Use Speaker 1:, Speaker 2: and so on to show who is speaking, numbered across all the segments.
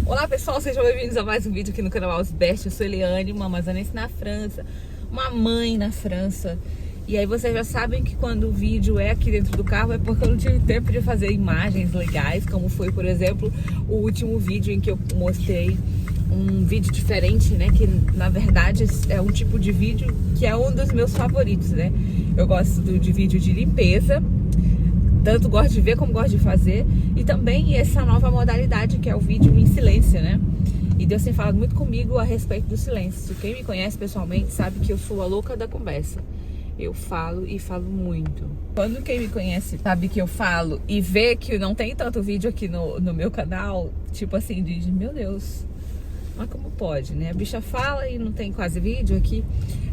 Speaker 1: Olá pessoal, sejam bem-vindos a mais um vídeo aqui no canal Ausbest. Eu sou Eliane, uma amazonense na França, uma mãe na França. E aí vocês já sabem que quando o vídeo é aqui dentro do carro é porque eu não tive tempo de fazer imagens legais, como foi, por exemplo, o último vídeo em que eu mostrei um vídeo diferente, né? Que na verdade é um tipo de vídeo que é um dos meus favoritos, né? Eu gosto de vídeo de limpeza, tanto gosto de ver como gosto de fazer, e também essa nova modalidade que é o vídeo em silêncio, né? E Deus tem falado muito comigo a respeito do silêncio. Quem me conhece pessoalmente sabe que eu sou a louca da conversa. Eu falo e falo muito. Quando quem me conhece sabe que eu falo e vê que não tem tanto vídeo aqui no meu canal, tipo assim, diz, meu Deus, mas como pode, né? A bicha fala e não tem quase vídeo aqui.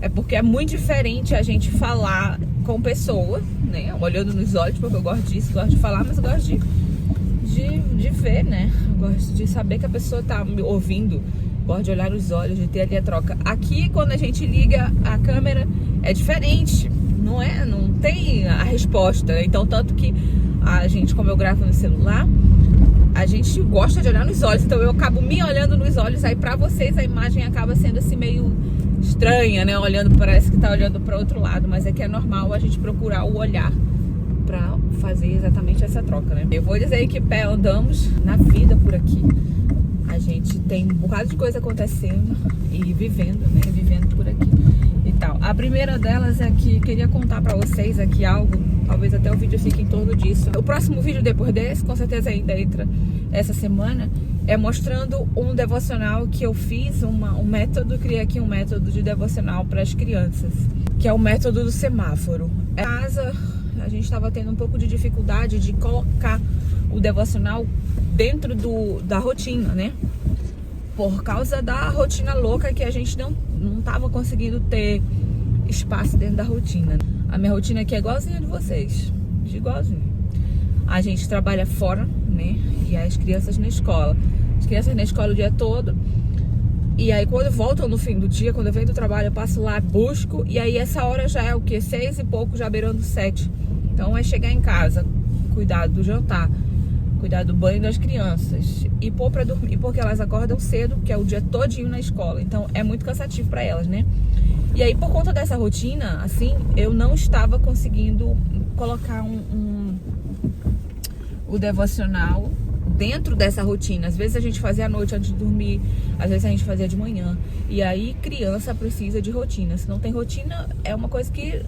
Speaker 1: É porque é muito diferente a gente falar com pessoas, né? Olhando nos olhos, porque eu gosto disso, gosto de falar, mas eu gosto de ver, né? Eu gosto de saber que a pessoa tá me ouvindo. Gosto de olhar nos olhos, de ter ali a troca. Aqui, quando a gente liga a câmera, é diferente. Não tem a resposta. Então, tanto que a gente, como eu gravo no celular, a gente gosta de olhar nos olhos. Então, eu acabo me olhando nos olhos. Aí, pra vocês, a imagem acaba sendo assim, meio estranha, né? Olhando, parece que tá olhando para outro lado. Mas é que é normal a gente procurar o olhar pra fazer exatamente essa troca, né? Eu vou dizer que pé andamos na vida por aqui. A gente tem um bocado de coisa acontecendo e vivendo, né? Vivendo por aqui e tal. A primeira delas é que queria contar pra vocês aqui algo, talvez até o vídeo fique em torno disso. O próximo vídeo depois desse, com certeza ainda entra essa semana, é mostrando um devocional que eu fiz, um método, criei aqui um método de devocional para as crianças, que é o método do semáforo. Em casa, a gente estava tendo um pouco de dificuldade de colocar o devocional dentro da rotina, né? Por causa da rotina louca que a gente não tava conseguindo ter espaço dentro da rotina. A minha rotina aqui é igualzinha de vocês, igualzinho. A gente trabalha fora, né? E as crianças na escola. As crianças na escola o dia todo. E aí quando voltam no fim do dia, quando eu venho do trabalho, eu passo lá, busco. E aí essa hora já é o quê? 6 e pouco, já beirando 7. Então é chegar em casa, cuidar do jantar, cuidar do banho das crianças e pôr pra dormir, porque elas acordam cedo, que é o dia todinho na escola. Então é muito cansativo pra elas, né? E aí, por conta dessa rotina, assim, eu não estava conseguindo colocar o devocional dentro dessa rotina. Às vezes a gente fazia à noite antes de dormir, às vezes a gente fazia de manhã. E aí, criança precisa de rotina. Se não tem rotina, é uma coisa que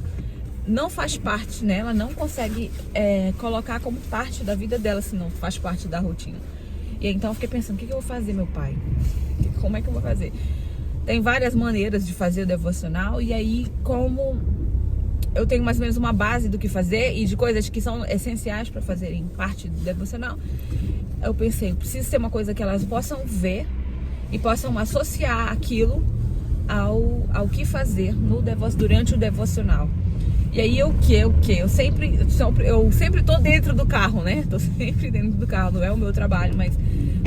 Speaker 1: não faz parte, né? Ela não consegue colocar como parte da vida dela, se não faz parte da rotina. E então eu fiquei pensando, o que eu vou fazer, meu pai? Como é que eu vou fazer? Tem várias maneiras de fazer o devocional. E aí, como eu tenho mais ou menos uma base do que fazer e de coisas que são essenciais para fazerem parte do devocional, eu pensei, preciso ser uma coisa que elas possam ver e possam associar aquilo ao que fazer durante o devocional. E aí eu sempre tô dentro do carro, né? Tô sempre dentro do carro, não é o meu trabalho, mas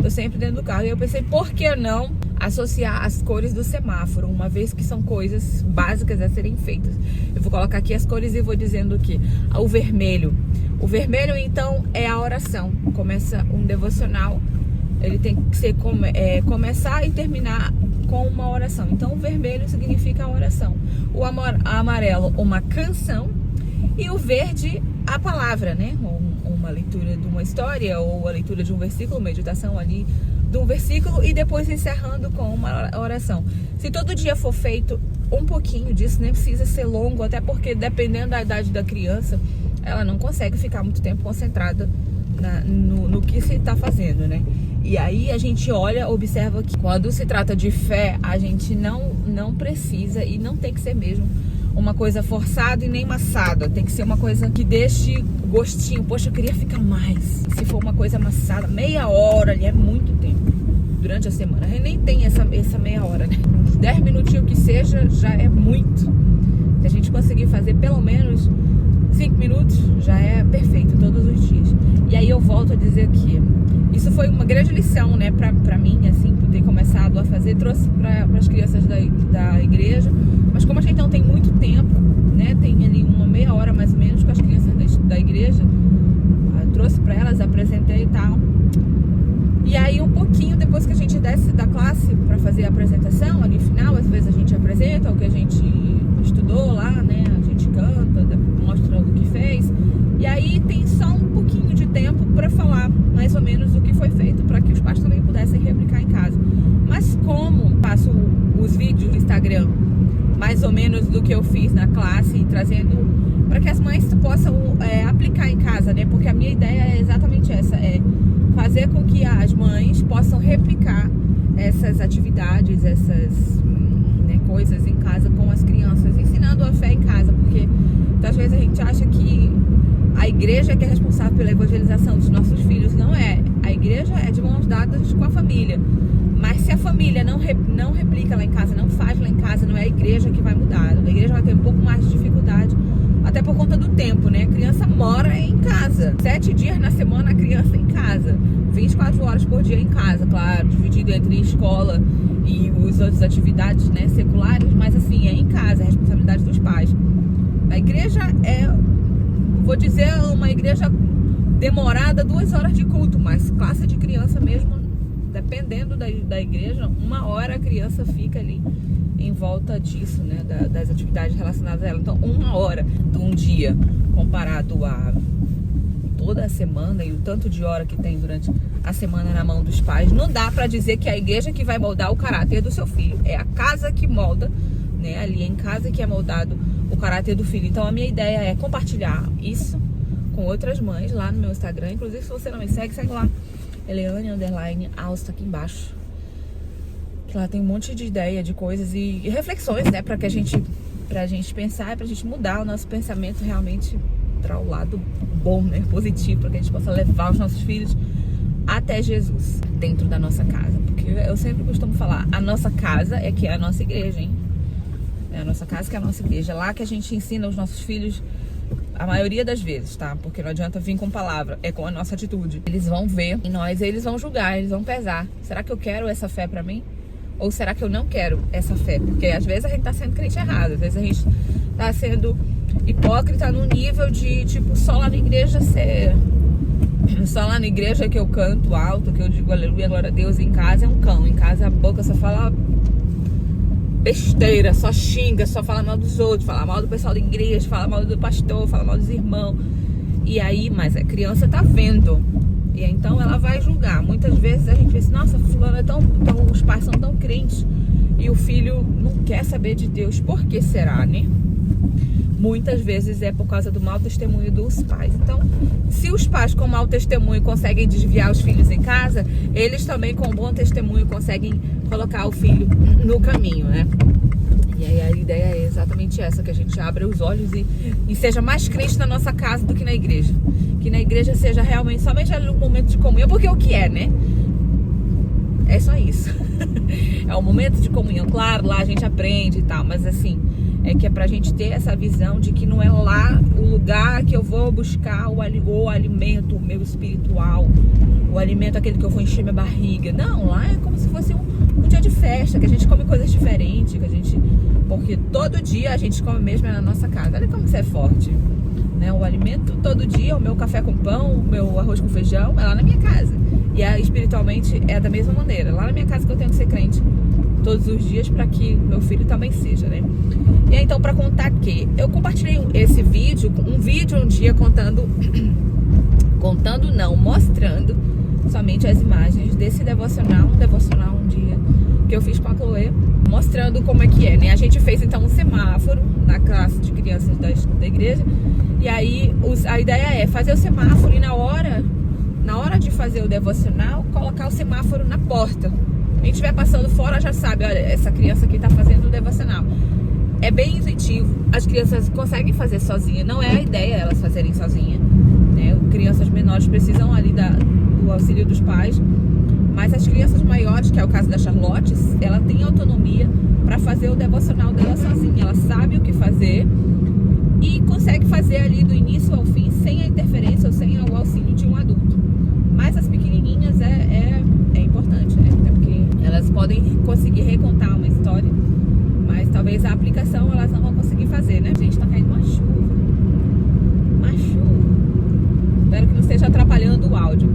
Speaker 1: tô sempre dentro do carro. E eu pensei, por que não associar as cores do semáforo, uma vez que são coisas básicas a serem feitas. Eu vou colocar aqui as cores e vou dizendo que o vermelho. O vermelho, então, é a oração. Começa um devocional, ele tem que ser começar e terminar com uma oração. Então o vermelho significa a oração, o amarelo uma canção e o verde a palavra, né? Uma leitura de uma história ou a leitura de um versículo, meditação ali de um versículo e depois encerrando com uma oração. Se todo dia for feito um pouquinho disso, nem precisa ser longo, até porque dependendo da idade da criança, ela não consegue ficar muito tempo concentrada no que se está fazendo, né? E aí a gente olha, observa que quando se trata de fé, a gente não precisa e não tem que ser mesmo uma coisa forçada e nem maçada. Tem que ser uma coisa que deixe gostinho. Poxa, eu queria ficar mais. Se for uma coisa amassada, meia hora ali é muito tempo durante a semana. A gente nem tem essa meia hora, né? Uns 10 minutinhos que seja, já é muito. Se a gente conseguir fazer pelo menos 5 minutos, já é perfeito todos os dias. E aí eu volto a dizer que isso foi uma grande lição, né, pra mim, assim, por ter começado a fazer. Trouxe para as crianças da igreja, mas como a gente não tem muito tempo, né, tem ali uma meia hora mais ou menos com as crianças da igreja, trouxe para elas, apresentei e tal. E aí um pouquinho depois depois que a gente desce da classe para fazer a apresentação, ali no final, às vezes a gente apresenta o que a gente estudou lá, né? A gente canta, mostra o que fez. E aí tem só um pouquinho de tempo para falar mais ou menos o que foi feito, para que os pais também pudessem replicar em casa. Mas como faço os vídeos no Instagram, mais ou menos do que eu fiz na classe, trazendo para que as mães possam aplicar em casa, né? Porque a minha ideia é exatamente essa, é fazer com que as mães possam replicar essas atividades, essas coisas em casa com as crianças, ensinando a fé em casa, porque às vezes a gente acha que a igreja é que é responsável pela evangelização dos nossos filhos. Não é. A igreja é de mãos dadas com a família. Mas se a família não replica lá em casa, não faz lá em casa, não é a igreja que vai mudar. A igreja vai ter um pouco mais de dificuldade, até por conta do tempo, né? A criança mora em casa. 7 dias na semana a criança em casa. 24 horas por dia em casa, claro, dividido entre escola e as outras atividades, né, seculares, mas assim, é em casa, é responsabilidade dos pais. A igreja é, vou dizer, uma igreja demorada 2 horas de culto, mas classe de criança mesmo, dependendo da igreja, 1 hora a criança fica ali em volta disso, né, das atividades relacionadas a ela. Então, 1 hora de um dia comparado a toda a semana e o tanto de hora que tem durante a semana na mão dos pais, não dá para dizer que é a igreja que vai moldar o caráter do seu filho. É a casa que molda, né, ali em casa que é moldado o caráter do filho. Então a minha ideia é compartilhar isso com outras mães lá no meu Instagram. Inclusive, se você não me segue, segue lá, Eliane_Alsta, aqui embaixo, que lá tem um monte de ideia, de coisas e reflexões, né, pra gente pensar e pra gente mudar o nosso pensamento realmente para o lado bom, né, positivo, para que a gente possa levar os nossos filhos até Jesus dentro da nossa casa. Porque eu sempre costumo falar, a nossa casa é que é a nossa igreja, hein? É a nossa casa que é a nossa igreja. É lá que a gente ensina os nossos filhos, a maioria das vezes, tá? Porque não adianta vir com palavra, é com a nossa atitude. Eles vão ver em nós, eles vão julgar, eles vão pesar. Será que eu quero essa fé pra mim? Ou será que eu não quero essa fé? Porque às vezes a gente tá sendo crente errado, às vezes a gente tá sendo hipócrita no nível de, tipo, só lá na igreja só lá na igreja que eu canto alto, que eu digo aleluia, glória a Deus. Em casa é um cão, em casa a boca só fala besteira, só xinga, só fala mal dos outros, fala mal do pessoal da igreja, fala mal do pastor, fala mal dos irmãos. E aí, mas a criança tá vendo, e então ela vai julgar. Muitas vezes a gente pensa, nossa, fulano é tão, os pais são tão crentes e o filho não quer saber de Deus. Por que será, né? Muitas vezes é por causa do mau testemunho dos pais. Então, se os pais com mau testemunho conseguem desviar os filhos em casa, eles também com bom testemunho conseguem colocar o filho no caminho, né? E aí a ideia é exatamente essa, que a gente abra os olhos e seja mais crente na nossa casa do que na igreja. Que na igreja seja realmente somente ali um momento de comunhão, porque o que é, né? É só isso. É um momento de comunhão, claro, lá a gente aprende e tal, mas assim, é que é pra gente ter essa visão de que não é lá o lugar que eu vou buscar o alimento, o meu espiritual, o alimento aquele que eu vou encher minha barriga. Não, lá é como se fosse um dia de festa, que a gente come coisas diferentes, que a gente, porque todo dia a gente come mesmo na nossa casa. Olha como você é forte, né? O alimento todo dia, o meu café com pão, o meu arroz com feijão, é lá na minha casa. E espiritualmente é da mesma maneira, lá na minha casa que eu tenho que ser crente todos os dias para que meu filho também seja, né? E aí, então, para contar que eu compartilhei esse vídeo, um dia mostrando somente as imagens desse devocional, um dia que eu fiz com a Chloe, mostrando como é que é, né? A gente fez então um semáforo na classe de crianças da igreja, e aí a ideia é fazer o semáforo e na hora de fazer o devocional, colocar o semáforo na porta. Quem estiver passando fora já sabe, olha, essa criança aqui está fazendo o devocional. É bem intuitivo, as crianças conseguem fazer sozinhas, não é a ideia elas fazerem sozinhas, né? Crianças menores precisam ali do auxílio dos pais, mas as crianças maiores, que é o caso da Charlotte, ela tem autonomia para fazer o devocional dela sozinha, ela sabe o que fazer e consegue fazer ali do início ao fim sem a interferência ou sem o auxílio de um adulto. Mas as pequenininhas é importante, né? Porque elas podem conseguir recontar uma história, mas talvez a aplicação elas não vão conseguir fazer, né? Gente, tá caindo uma chuva. Espero que não esteja atrapalhando o áudio.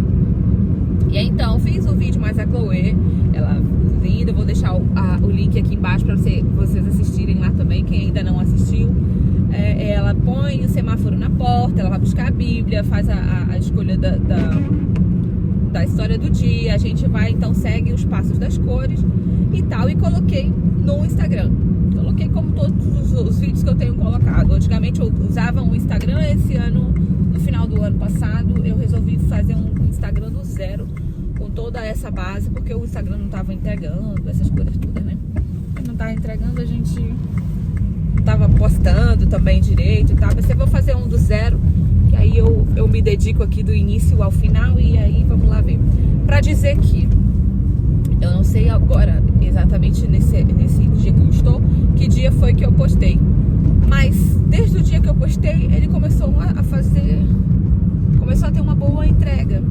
Speaker 1: E aí, então, fiz o vídeo mais a Chloe, ela linda, eu vou deixar o link aqui embaixo pra vocês assistirem lá também, quem ainda não assistiu. Ela põe o semáforo na porta, ela vai buscar a Bíblia, faz a escolha da história do dia, a gente vai, então, segue os passos das cores e tal, e coloquei no Instagram. Coloquei como todos os vídeos que eu tenho colocado. Antigamente eu usava um Instagram, esse ano, no final do ano passado, eu resolvi fazer um Instagram do zero, com toda essa base, porque o Instagram não estava entregando, essas coisas todas, né? Ele não estava entregando, a gente não estava postando também direito e tal. Mas eu vou fazer um do zero, que aí eu me dedico aqui do início ao final, e aí vamos lá ver. Pra dizer que eu não sei agora exatamente nesse dia que eu estou, que dia foi que eu postei. Mas desde o dia que eu postei, ele começou a ter uma boa entrega.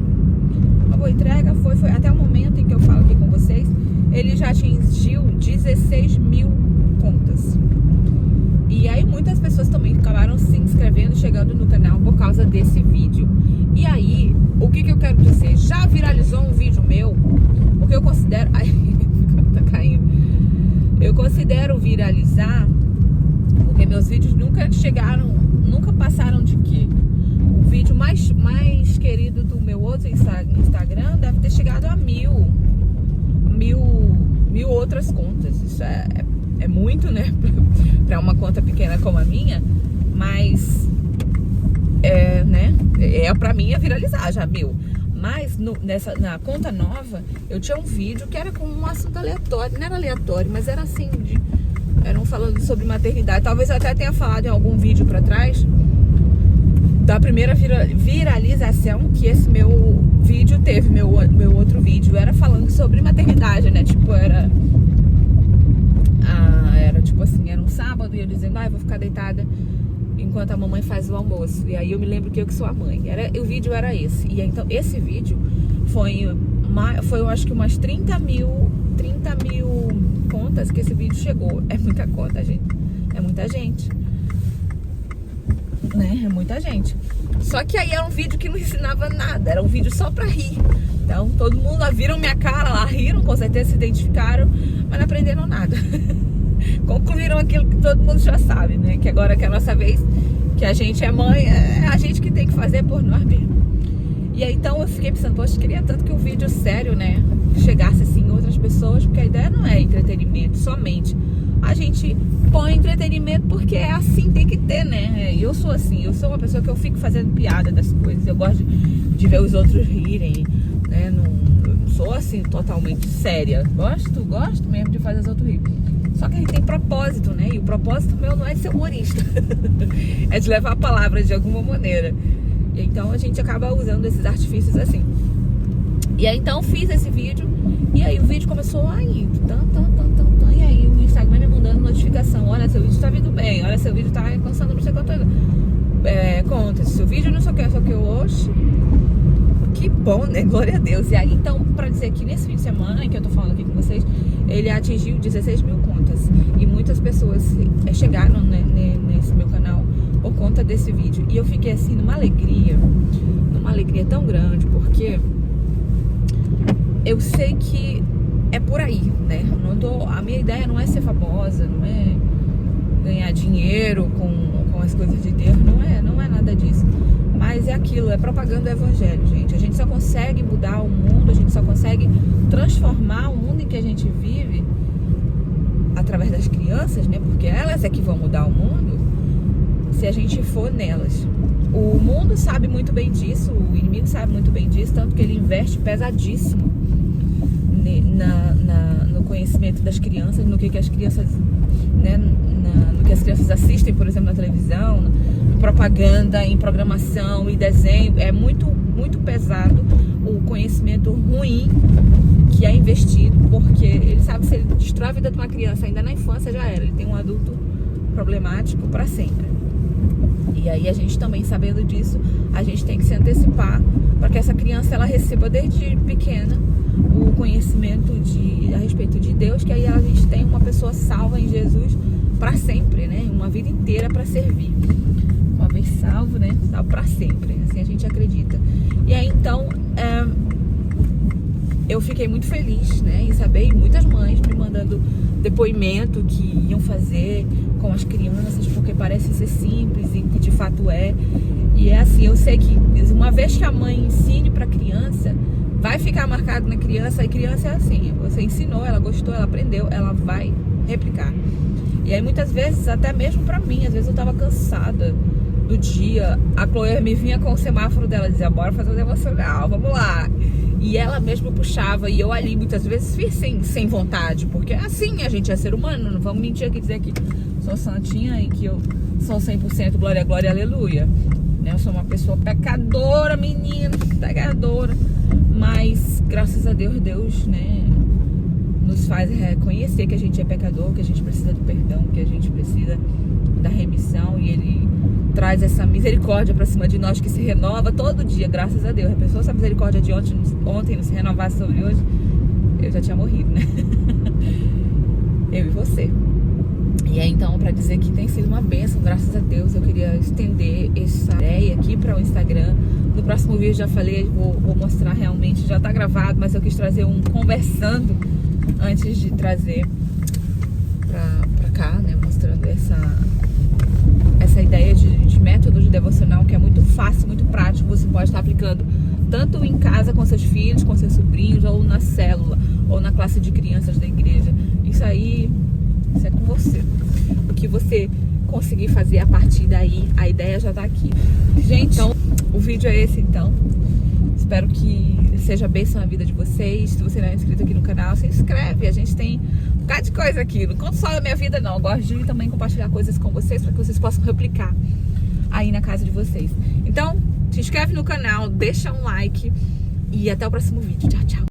Speaker 1: Uma boa entrega foi até o momento em que eu falo aqui com vocês, ele já atingiu 16 mil contas. E aí muitas pessoas também acabaram se inscrevendo, chegando no canal por causa desse vídeo. E aí, o que eu quero dizer? Já viralizou um vídeo meu, porque eu considero... Ai, tá caindo. Eu considero viralizar, porque meus vídeos nunca passaram de quê? O vídeo mais querido do meu outro Instagram deve ter chegado a mil outras contas. Isso é muito, né? Pra uma conta pequena como a minha, mas né? Pra mim viralizar já mil. Mas na conta nova, eu tinha um vídeo que era com um assunto aleatório. Não era aleatório, mas era assim, eram falando sobre maternidade. Talvez eu até tenha falado em algum vídeo pra trás da primeira viralização que esse meu vídeo teve. Meu outro vídeo era falando sobre maternidade, né? Tipo, era tipo assim, era um sábado e eu dizendo, eu vou ficar deitada enquanto a mamãe faz o almoço. E aí eu me lembro que eu sou a mãe. O vídeo era esse. E aí, então esse vídeo foi eu acho que umas 30 mil contas que esse vídeo chegou. É muita conta, gente. É muita gente. Né? É muita gente. Só que aí era um vídeo que não ensinava nada. Era um vídeo só pra rir. Então todo mundo lá viram minha cara lá, riram, com certeza se identificaram, mas não aprenderam nada. Concluíram aquilo que todo mundo já sabe, né? Que agora que é a nossa vez, que a gente é mãe, é a gente que tem que fazer por nós mesmos. E aí então eu fiquei pensando, poxa, queria tanto que um vídeo sério, né, chegasse assim em outras pessoas, porque a ideia não é entretenimento somente. A gente põe entretenimento porque é assim, tem que ter, né? Eu sou assim, eu sou uma pessoa que eu fico fazendo piada das coisas, eu gosto de ver os outros rirem, né? Não sou assim totalmente séria, gosto mesmo de fazer os outros rirem. Só que a gente tem propósito, né? E o propósito meu não é de ser humorista. É de levar a palavra de alguma maneira. E então a gente acaba usando esses artifícios assim. E aí então fiz esse vídeo. E aí o vídeo começou a ir. E aí o Instagram me mandando notificação. Olha, seu vídeo tá vindo bem. Olha, seu vídeo tá alcançando não sei quanto. Conta, seu vídeo não sei o que, só que eu hoje. Que bom, né? Glória a Deus. E aí, então, pra dizer que nesse fim de semana que eu tô falando aqui com vocês, ele atingiu 16 mil contas. E muitas pessoas chegaram nesse meu canal por conta desse vídeo. E eu fiquei assim, numa alegria tão grande, porque eu sei que é por aí, né? A minha ideia não é ser famosa, não é ganhar dinheiro com as coisas de Deus, não é nada disso. Mas é aquilo, é propaganda do evangelho, gente. A gente só consegue mudar o mundo, a gente só consegue transformar o mundo em que a gente vive através das crianças, né? Porque elas é que vão mudar o mundo se a gente for nelas. O mundo sabe muito bem disso, o inimigo sabe muito bem disso, tanto que ele investe pesadíssimo no conhecimento das crianças, no que as crianças, né, no que as crianças assistem, por exemplo, na televisão, em propaganda, em programação e desenho. É muito, muito pesado o conhecimento ruim que é investido, porque ele sabe que se ele destrói a vida de uma criança ainda na infância, já era. Ele tem um adulto problemático para sempre. E aí a gente também, sabendo disso, a gente tem que se antecipar para que essa criança ela receba desde pequena o conhecimento a respeito de Deus, que aí a gente tem uma pessoa salva em Jesus para sempre, né? Uma vida inteira para servir. Uma vez salvo, né? Salvo para sempre. Assim a gente acredita. E aí então eu fiquei muito feliz, né, em saber, e muitas mães me mandando depoimento que iam fazer com as crianças, porque parece ser simples e que de fato é. E é assim, eu sei que uma vez que a mãe ensine para a criança, vai ficar marcado na criança. E criança é assim, você ensinou, ela gostou, ela aprendeu, ela vai replicar. E aí muitas vezes, até mesmo para mim, às vezes eu tava cansada do dia, a Chloe me vinha com o semáforo dela, dizia, bora fazer o devocional, vamos lá. E ela mesma puxava, e eu ali muitas vezes fiz sem vontade, porque assim, a gente é ser humano, não vamos mentir aqui e dizer que sou santinha e que eu sou 100% glória, glória, aleluia. Eu sou uma pessoa pecadora, menina, pecadora, mas graças a Deus, Deus, né, nos faz reconhecer que a gente é pecador, que a gente precisa do perdão, que a gente precisa da remissão, e Ele traz essa misericórdia pra cima de nós, que se renova todo dia, graças a Deus. A pessoa, se a misericórdia de ontem não se renovasse sobre hoje, eu já tinha morrido, né? Eu e você. E aí, então, pra dizer que tem sido uma bênção, graças a Deus, eu queria estender essa ideia aqui para o Instagram. No próximo vídeo, já falei, vou mostrar realmente, já tá gravado, mas eu quis trazer um conversando antes de trazer pra cá, né, mostrando essa ideia de método de devocional, que é muito fácil, muito prático. Você pode estar aplicando tanto em casa com seus filhos, com seus sobrinhos, ou na célula, ou na classe de crianças da igreja. Isso é com você. O que você conseguir fazer a partir daí, a ideia já tá aqui. Gente, então, o vídeo é esse, então. Espero que seja bênção na vida de vocês. Se você não é inscrito aqui no canal, se inscreve. A gente tem um bocado de coisa aqui. Não conto só da minha vida, não. Eu gosto de também compartilhar coisas com vocês, para que vocês possam replicar aí na casa de vocês. Então, se inscreve no canal, deixa um like e até o próximo vídeo. Tchau, tchau.